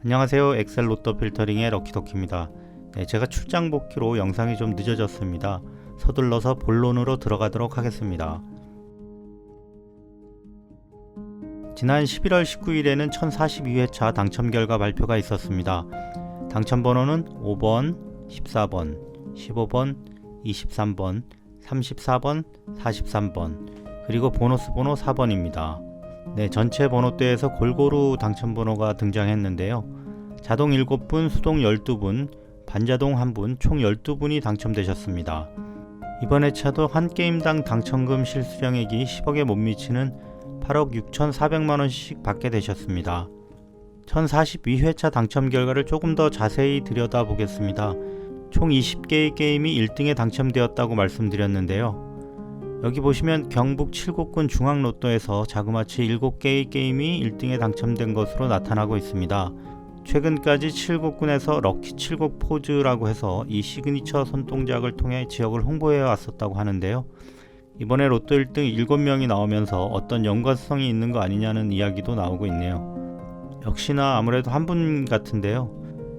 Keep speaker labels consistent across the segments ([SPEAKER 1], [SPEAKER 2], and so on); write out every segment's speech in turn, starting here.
[SPEAKER 1] 안녕하세요. 엑셀 로또 필터링의 럭키도키입니다. 제가 출장 복귀로 영상이 좀 늦어졌습니다. 서둘러서 본론으로 들어가도록 하겠습니다. 지난 11월 19일에는 1042회차 당첨 결과 발표가 있었습니다. 당첨 번호는 5번, 14번, 15번, 23번, 34번, 43번, 그리고 보너스 번호 4번입니다. 전체 번호대에서 골고루 당첨 번호가 등장했는데요. 자동 7분, 수동 12분, 반자동 1분, 총 12분이 당첨되셨습니다. 이번 회차도 한 게임당 당첨금 실수령액이 10억에 못 미치는 8억 6,400만원씩 받게 되셨습니다. 1042회차 당첨 결과를 조금 더 자세히 들여다보겠습니다. 총 20개의 게임이 1등에 당첨되었다고 말씀드렸는데요. 여기 보시면 경북 7곡군 중앙로또에서 자그마치 7개의 게임이 1등에 당첨된 것으로 나타나고 있습니다. 최근까지 7곡군에서 럭키 7곡 포즈라고 해서 이 시그니처 손동작을 통해 지역을 홍보해 왔었다고 하는데요. 이번에 로또 1등 7명이 나오면서 어떤 연관성이 있는 거 아니냐는 이야기도 나오고 있네요. 역시나 아무래도 한 분 같은데요.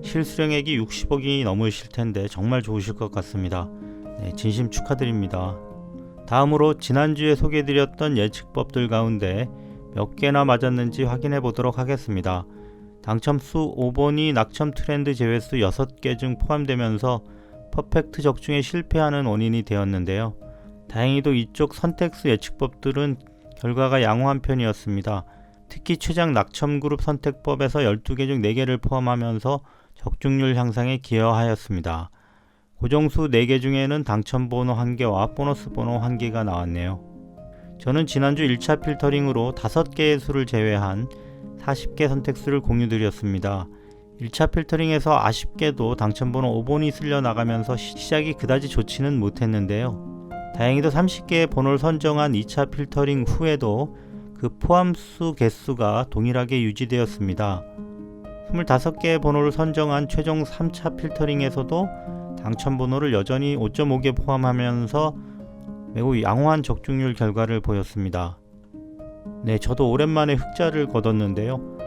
[SPEAKER 1] 실수령액이 60억이 넘으실 텐데 정말 좋으실 것 같습니다. 진심 축하드립니다. 다음으로 지난주에 소개해드렸던 예측법들 가운데 몇 개나 맞았는지 확인해 보도록 하겠습니다. 당첨수 5번이 낙첨 트렌드 제외수 6개 중 포함되면서 퍼펙트 적중에 실패하는 원인이 되었는데요. 다행히도 이쪽 선택수 예측법들은 결과가 양호한 편이었습니다. 특히 최장 낙첨 그룹 선택법에서 12개 중 4개를 포함하면서 적중률 향상에 기여하였습니다. 고정수 4개 중에는 당첨 번호 1개와 보너스 번호 1개가 나왔네요. 저는 지난주 1차 필터링으로 5개의 수를 제외한 40개 선택수를 공유드렸습니다. 1차 필터링에서 아쉽게도 당첨 번호 5번이 쓸려 나가면서 시작이 그다지 좋지는 못했는데요. 다행히도 30개의 번호를 선정한 2차 필터링 후에도 그 포함수 개수가 동일하게 유지되었습니다. 25개의 번호를 선정한 최종 3차 필터링에서도 당첨 번호를 여전히 5.5개 포함하면서 매우 양호한 적중률 결과를 보였습니다. 저도 오랜만에 흑자를 거뒀는데요.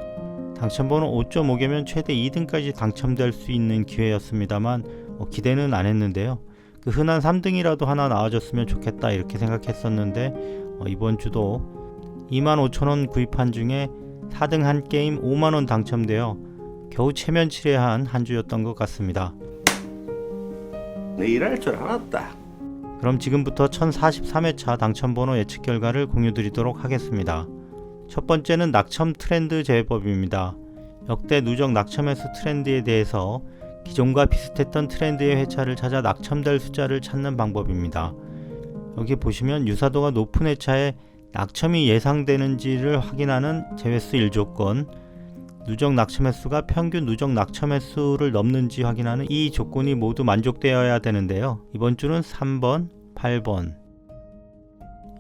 [SPEAKER 1] 당첨 번호 5.5개면 최대 2등까지 당첨될 수 있는 기회였습니다만 기대는 안 했는데요. 그 흔한 3등이라도 하나 나와줬으면 좋겠다 이렇게 생각했었는데 이번 주도 25,000원 구입한 중에 4등 한 게임 5만원 당첨되어 겨우 체면치레한 한 주였던 것 같습니다.
[SPEAKER 2] 일할 줄 알았다.
[SPEAKER 1] 그럼 지금부터 1043회차 당첨번호 예측 결과를 공유드리도록 하겠습니다. 첫 번째는 낙첨 트렌드 제외법입니다. 역대 누적 낙첨 횟수 트렌드에 대해서 기존과 비슷했던 트렌드의 회차를 찾아 낙첨될 숫자를 찾는 방법입니다. 여기 보시면 유사도가 높은 회차에 낙첨이 예상되는지를 확인하는 제외수 1조건, 누적 낙첨 횟수가 평균 누적 낙첨 횟수를 넘는지 확인하는 이 조건이 모두 만족되어야 되는데요. 이번 주는 3번, 8번,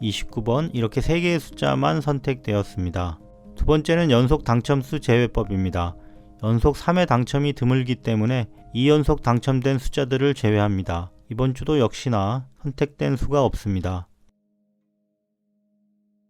[SPEAKER 1] 29번 이렇게 3개의 숫자만 선택되었습니다. 두 번째는 연속 당첨수 제외법입니다. 연속 3회 당첨이 드물기 때문에 2연속 당첨된 숫자들을 제외합니다. 이번 주도 역시나 선택된 수가 없습니다.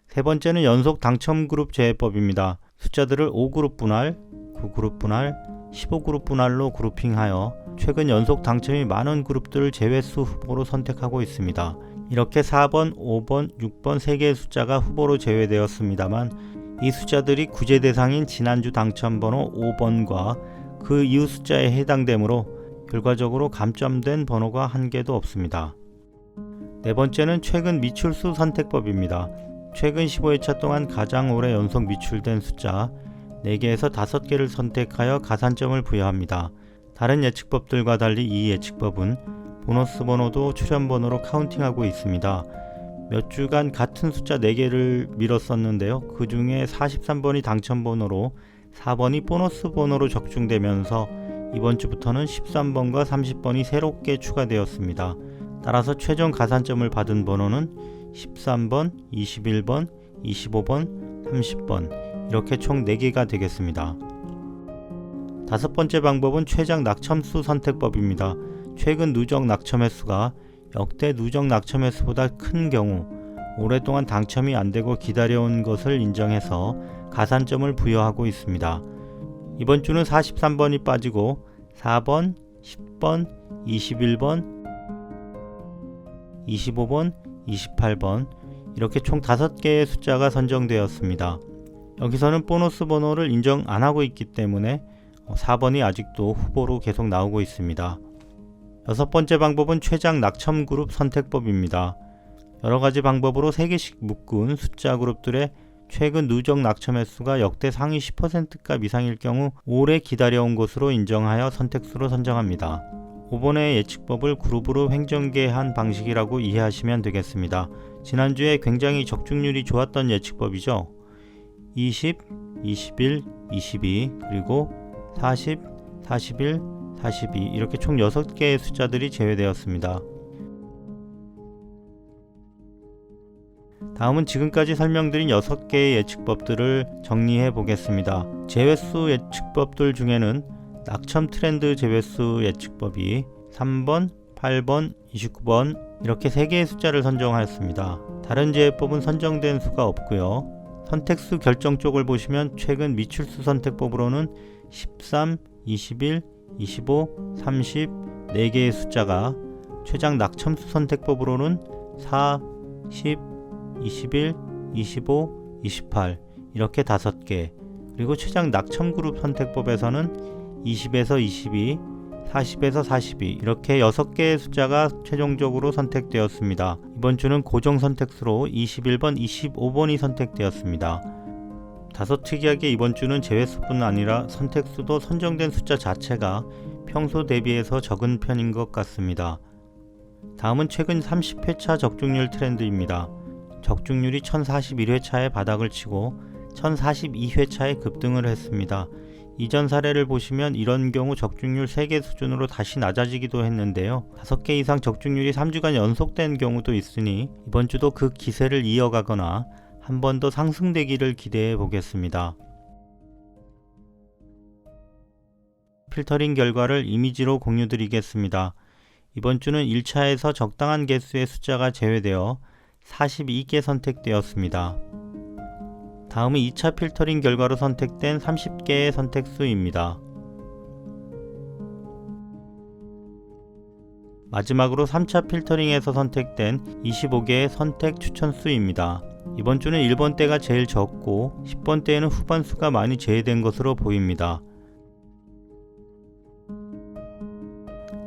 [SPEAKER 1] 세 번째는 연속 당첨 그룹 제외법입니다. 숫자들을 5그룹 분할, 9그룹 분할, 15그룹 분할로 그룹핑하여 최근 연속 당첨이 많은 그룹들을 제외수 후보로 선택하고 있습니다. 이렇게 4번, 5번, 6번 3개의 숫자가 후보로 제외되었습니다만 이 숫자들이 구제 대상인 지난주 당첨 번호 5번과 그 이후 숫자에 해당되므로 결과적으로 감점된 번호가 한 개도 없습니다. 네 번째는 최근 미출수 선택법입니다. 최근 15회차 동안 가장 오래 연속 미출된 숫자 4개에서 5개를 선택하여 가산점을 부여합니다. 다른 예측법들과 달리 이 예측법은 보너스 번호도 출현 번호로 카운팅하고 있습니다. 몇 주간 같은 숫자 4개를 밀었었는데요. 그 중에 43번이 당첨 번호로 4번이 보너스 번호로 적중되면서 이번 주부터는 13번과 30번이 새롭게 추가되었습니다. 따라서 최종 가산점을 받은 번호는 13번, 21번, 25번, 30번 이렇게 총 4개가 되겠습니다. 다섯 번째 방법은 최장 낙첨수 선택법입니다. 최근 누적 낙첨 횟수가 역대 누적 낙첨 횟수보다 큰 경우 오랫동안 당첨이 안되고 기다려온 것을 인정해서 가산점을 부여하고 있습니다. 이번 주는 43번이 빠지고 4번, 10번, 21번, 25번, 28번 이렇게 총 5개의 숫자가 선정되었습니다. 여기서는 보너스 번호를 인정 안 하고 있기 때문에 4번이 아직도 후보로 계속 나오고 있습니다. 6번째 방법은 최장 낙첨 그룹 선택법입니다. 여러가지 방법으로 3개씩 묶은 숫자 그룹들의 최근 누적 낙첨 횟수가 역대 상위 10%값 이상일 경우 오래 기다려온 것으로 인정하여 선택수로 선정합니다. 5번의 예측법을 그룹으로 횡전계한 방식이라고 이해하시면 되겠습니다. 지난주에 굉장히 적중률이 좋았던 예측법이죠. 20, 21, 22, 그리고 40, 41, 42 이렇게 총 6개의 숫자들이 제외되었습니다. 다음은 지금까지 설명드린 6개의 예측법들을 정리해 보겠습니다. 제외수 예측법들 중에는 낙첨 트렌드 제외수 예측법이 3번, 8번, 29번 이렇게 3개의 숫자를 선정하였습니다. 다른 제외법은 선정된 수가 없고요. 선택수 결정 쪽을 보시면 최근 미출수 선택법으로는 13, 21, 25, 30 4개의 숫자가 최장 낙첨수 선택법으로는 4, 10, 21, 25, 28 이렇게 5개 그리고 최장 낙첨 그룹 선택법에서는 20에서 22, 40에서 42 이렇게 6개의 숫자가 최종적으로 선택되었습니다. 이번 주는 고정 선택수로 21번, 25번이 선택되었습니다. 다소 특이하게 이번 주는 제외수뿐 아니라 선택수도 선정된 숫자 자체가 평소 대비해서 적은 편인 것 같습니다. 다음은 최근 30회차 적중률 트렌드입니다. 적중률이 1041회차에 바닥을 치고 1042회차에 급등을 했습니다. 이전 사례를 보시면 이런 경우 적중률 3개 수준으로 다시 낮아지기도 했는데요. 5개 이상 적중률이 3주간 연속된 경우도 있으니 이번 주도 그 기세를 이어가거나 한 번 더 상승되기를 기대해 보겠습니다. 필터링 결과를 이미지로 공유드리겠습니다. 이번 주는 1차에서 적당한 개수의 숫자가 제외되어 42개 선택되었습니다. 다음은 2차 필터링 결과로 선택된 30개의 선택수입니다. 마지막으로 3차 필터링에서 선택된 25개의 선택 추천수입니다. 이번 주는 1번대가 제일 적고 10번대에는 후반수가 많이 제외된 것으로 보입니다.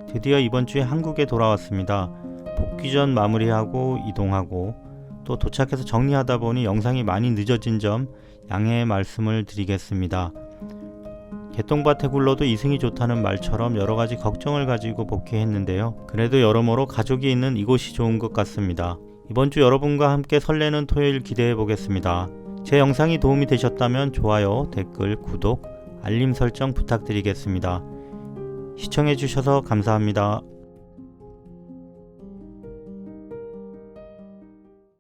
[SPEAKER 1] 드디어 이번 주에 한국에 돌아왔습니다. 복귀 전 마무리하고 이동하고 또 도착해서 정리하다 보니 영상이 많이 늦어진 점 양해의 말씀을 드리겠습니다. 개똥밭에 굴러도 이승이 좋다는 말처럼 여러가지 걱정을 가지고 복귀했는데요. 그래도 여러모로 가족이 있는 이곳이 좋은 것 같습니다. 이번 주 여러분과 함께 설레는 토요일 기대해 보겠습니다. 제 영상이 도움이 되셨다면 좋아요, 댓글, 구독, 알림 설정 부탁드리겠습니다. 시청해 주셔서 감사합니다.